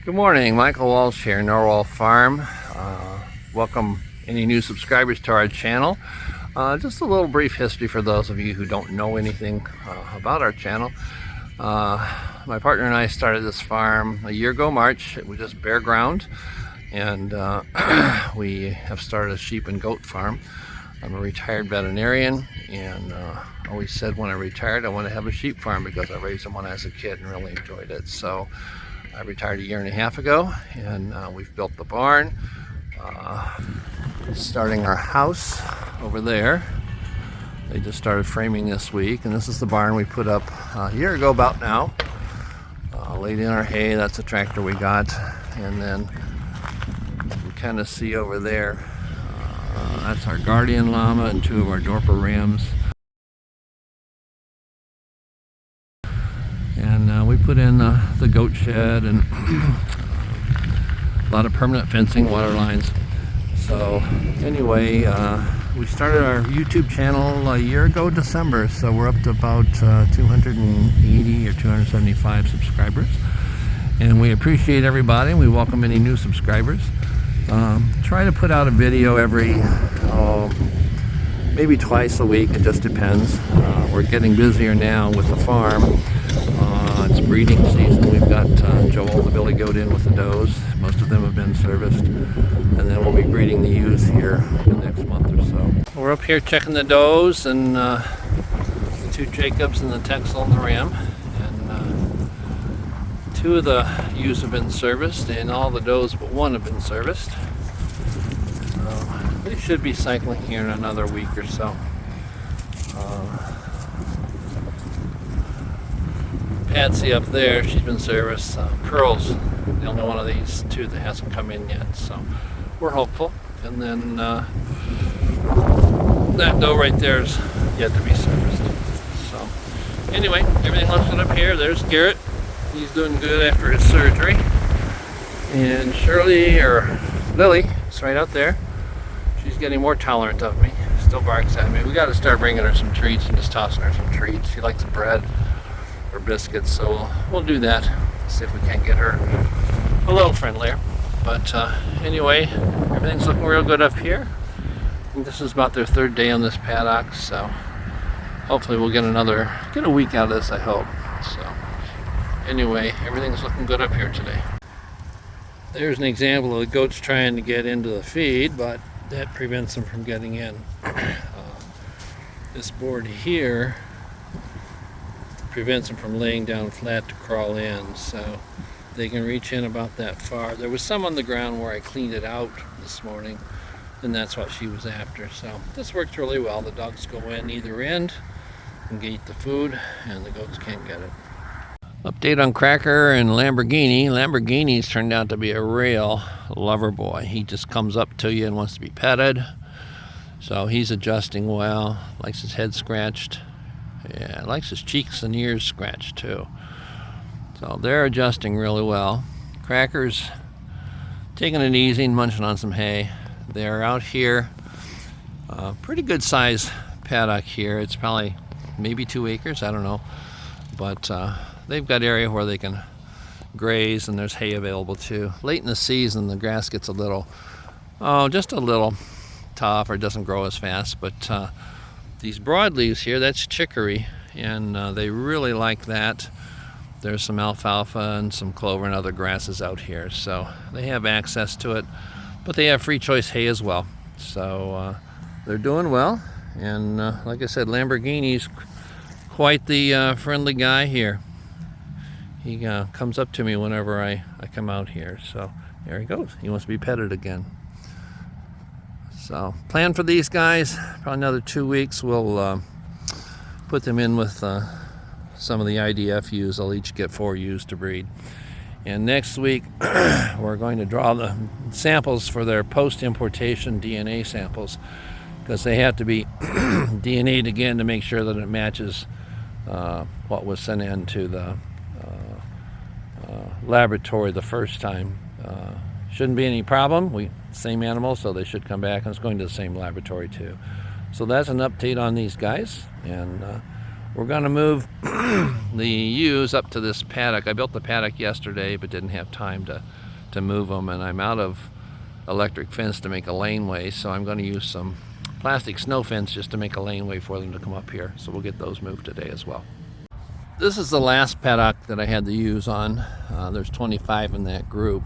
Good morning, Michael Walsh here, Norwal Farm. Welcome any new subscribers to our channel. Just a little brief history for those of you who don't know anything about our channel. My partner and I started this farm a year ago, March. It was just bare ground, and we have started a sheep and goat farm. I'm a retired veterinarian, and always said when I retired I want to have a sheep farm because I raised them when I was a kid and really enjoyed it. So I retired a year and a half ago, and we've built the barn, starting our house over there. They just started framing this week, and this is the barn we put up a year ago about now. Laid in our hay. That's a tractor we got, and then you kind of see over there, that's our guardian llama and two of our Dorper rams. And we put in the goat shed and a lot of permanent fencing, water lines. So anyway, we started our YouTube channel a year ago, December, so we're up to about 280 or 275 subscribers. And we appreciate everybody. We welcome any new subscribers. Try to put out a video every, maybe twice a week, it just depends. We're getting busier now with the farm. It's breeding season. We've got Joel, the billy goat, in with the does. Most of them have been serviced, and then we'll be breeding the ewes here the next month or so. We're up here checking the does, and the two Jacobs and the Texel and the ram, and two of the ewes have been serviced, and all the does but one have been serviced. They should be cycling here in another week or so. Patsy up there, she's been serviced. Pearl's the only one of these two that hasn't come in yet, so we're hopeful. And then that doe right there is yet to be serviced. So anyway, everything looks good up here. There's Garrett. He's doing good after his surgery. And Shirley, or Lily, is right out there. She's getting more tolerant of me. Still barks at me. We got to start bringing her some treats and just tossing her some treats. She likes bread or biscuits, so we'll do that. See if we can't get her a little friendlier. But anyway, everything's looking real good up here. I think this is about their third day on this paddock, so hopefully we'll get a week out of this, I hope. So anyway, everything's looking good up here today. There's an example of the goats trying to get into the feed, but that prevents them from getting in. This board here prevents them from laying down flat to crawl in, so they can reach in about that far. There was some on the ground where I cleaned it out this morning, and that's what she was after. So this works really well. The dogs go in either end and get the food, and the goats can't get it. Update on Cracker and Lamborghini. Lamborghini's turned out to be a real lover boy. He just comes up to you and wants to be petted. So he's adjusting well, likes his head scratched. Yeah, likes his cheeks and ears scratched too. So they're adjusting really well. Cracker's taking it easy and munching on some hay. They're out here, pretty good size paddock here. It's probably maybe 2 acres, I don't know. But they've got area where they can graze, and there's hay available too. Late in the season, the grass gets a little, just a little tough, or doesn't grow as fast. But these broadleaves here, that's chicory, and they really like that. There's some alfalfa and some clover and other grasses out here, so they have access to it. But they have free choice hay as well. So they're doing well, and like I said, Lamborghini's quite the friendly guy here. He comes up to me whenever I come out here, so there he goes. He wants to be petted again. So plan for these guys, probably another 2 weeks. We'll put them in with some of the IDF ewes. They'll each get 4 ewes to breed. And next week we're going to draw the samples for their post-importation DNA samples, because they have to be DNA'd again to make sure that it matches what was sent in to the laboratory the first time. Shouldn't be any problem. Same animal, so they should come back, and it's going to the same laboratory too. So that's an update on these guys, and We're going to move the ewes up to this paddock. I built the paddock yesterday but didn't have time to move them, and I'm out of electric fence to make a laneway, so I'm going to use some plastic snow fence just to make a laneway for them to come up here. So we'll get those moved today as well. This is the last paddock that I had the ewes on. There's 25 in that group.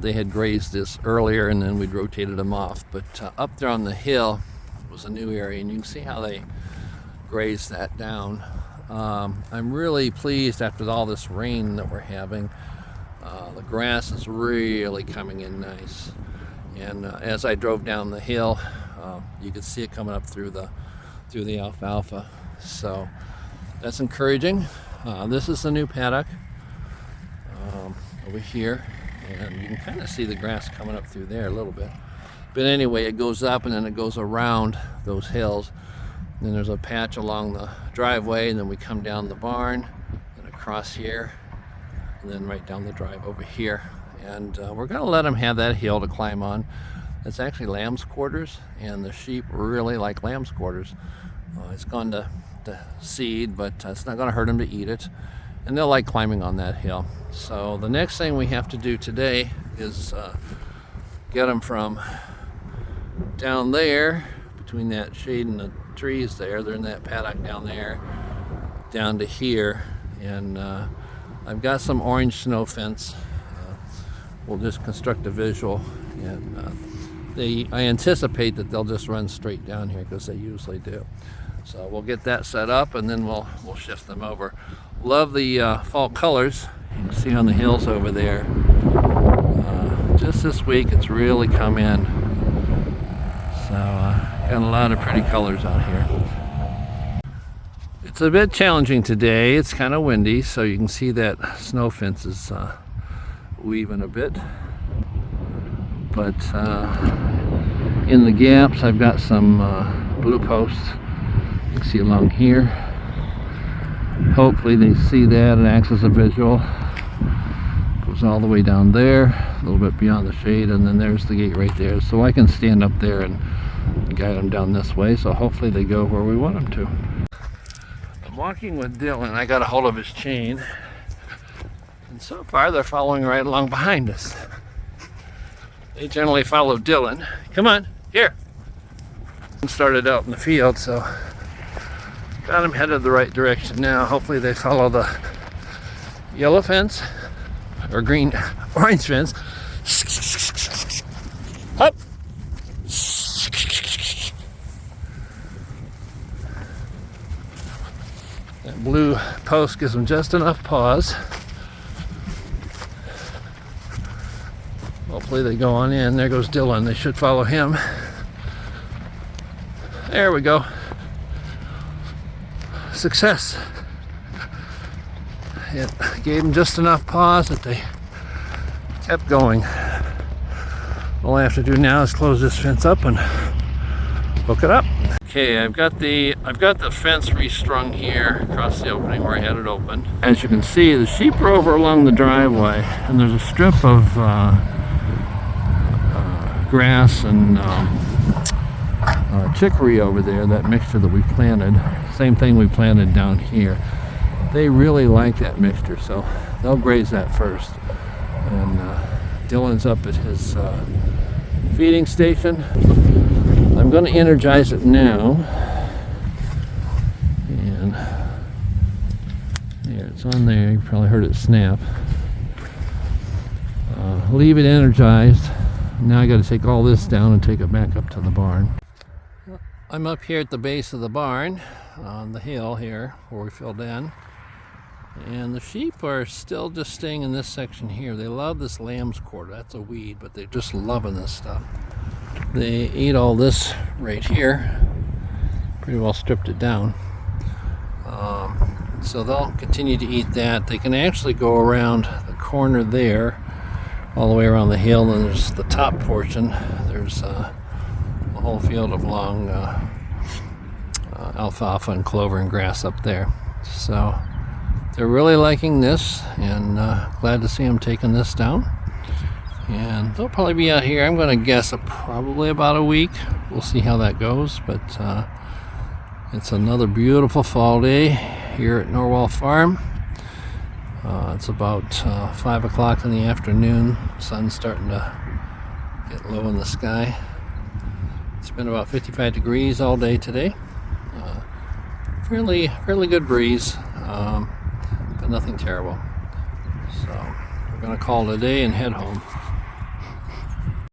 They had grazed this earlier and then we'd rotated them off, but up there on the hill was a new area, and you can see how they grazed that down. I'm really pleased after all this rain that we're having. The grass is really coming in nice, and as I drove down the hill, you could see it coming up through the alfalfa, so that's encouraging. This is the new paddock over here, and you can kind of see the grass coming up through there a little bit. But anyway, it goes up and then it goes around those hills. Then there's a patch along the driveway, and then we come down the barn and across here, and then right down the drive over here. And we're going to let them have that hill to climb on. It's actually lamb's quarters, and the sheep really like lamb's quarters. It's gone to seed, but it's not going to hurt them to eat it, and they'll like climbing on that hill. So the next thing we have to do today is get them from down there between that shade and the trees there, they're in that paddock down there, down to here. And I've got some orange snow fence. We'll just construct a visual, and I anticipate that they'll just run straight down here because they usually do. So we'll get that set up, and then we'll shift them over. Love the fall colors. You can see on the hills over there. Just this week it's really come in. So got a lot of pretty colors out here. It's a bit challenging today. It's kind of windy, so you can see that snow fence is weaving a bit. But in the gaps I've got some blue posts. You can see along here. Hopefully they see that. It acts as a visual. Goes all the way down there, a little bit beyond the shade, and then there's the gate right there. So I can stand up there and guide them down this way, so hopefully they go where we want them to. I'm walking with Dylan. I got a hold of his chain, and so far they're following right along behind us. They generally follow Dylan. Come on, here. Started out in the field, so got them headed the right direction now. Hopefully they follow the yellow fence or orange fence. Up. That blue post gives them just enough pause. Hopefully they go on in. There goes Dylan. They should follow him. There we go. Success. It gave them just enough pause that they kept going. All I have to do now is close this fence up and hook it up. Okay, I've got the fence restrung here across the opening where I had it open. As you can see, the sheep are over along the driveway, and there's a strip of grass and chicory over there, that mixture that we planted. Same thing we planted down here. They really like that mixture, so they'll graze that first. And Dylan's up at his feeding station. I'm going to energize it now. And there, it's on there. You probably heard it snap. Leave it energized. Now I got to take all this down and take it back up to the barn. I'm up here at the base of the barn on the hill here where we filled in, and the sheep are still just staying in this section here. They love this lamb's quarter. That's a weed, but they're just loving this stuff. They eat all this right here. Pretty well stripped it down. So they'll continue to eat that. They can actually go around the corner there all the way around the hill, and there's the top portion. There's a whole field of long alfalfa and clover and grass up there. So they're really liking this, and glad to see them taking this down. And they'll probably be out here, I'm going to guess, probably about a week. We'll see how that goes, but It's another beautiful fall day here at Norwal Farm. It's about 5 o'clock in the afternoon. Sun's starting to get low in the sky. It's been about 55 degrees all day today. Fairly good breeze, but nothing terrible. So we're going to call it a day and head home.